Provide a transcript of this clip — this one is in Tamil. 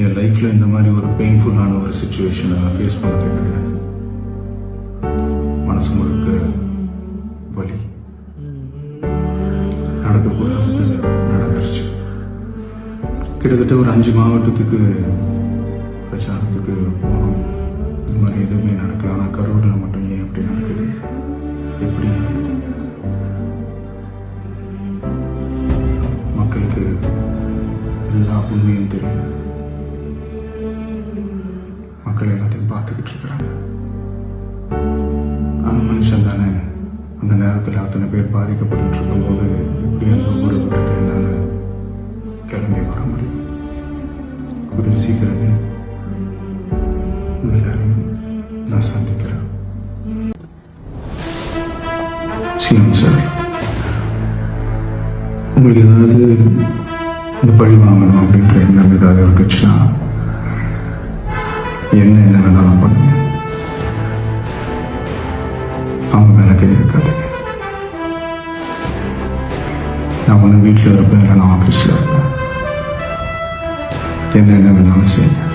என் லைஃப்பில் இந்த மாதிரி ஒரு பெயின்ஃபுல்லான ஒரு சுச்சுவேஷனை நான் ஃபேஸ் பண்ணதே கிடையாது. மனசு முழுக்க வலி. நடக்கக்கூடாது நடந்துருச்சு. கிட்டத்தட்ட ஒரு 5 மாவட்டத்துக்கு பிரச்சாரத்துக்கு போனோம். இந்த மாதிரி எதுவுமே நடக்கல. ஆனால் கரூரில் மட்டும் ஏன் அப்படி நடக்குது? எப்படி? மக்களுக்கு எல்லா உண்மையும் தெரியும். மக்கள் எல்லாத்தையும் பார்த்துக்கிட்டு இருக்கிறாங்க. அந்த மனுஷன் தானே அந்த நேரத்தில் அத்தனை பேர் பாதிக்கப்பட்டு இருக்கும்போது எப்படி அந்த ஊரை விட்டுட்டு என்னால் கிளம்பி வர முடியும்? கூடிய சீக்கிரமே எல்லாரையும் நான் சந்திக்கிறேன். சிஎம் சார், உங்களுக்கு ஏதாவது இந்த பழி வாங்கணும் அப்படின்ற எண்ணம் ஏதாவது இருந்துச்சுன்னா என்ன வேணாலும் பண்ணுங்க. அவங்க மேலே கை இருக்காதீங்க. நான் ஒன்று வீட்டில் இருப்பேன், இல்லைன்னா ஆஃபீஸில் இருப்பேன். என்ன வேணாலும் செய்யுங்க.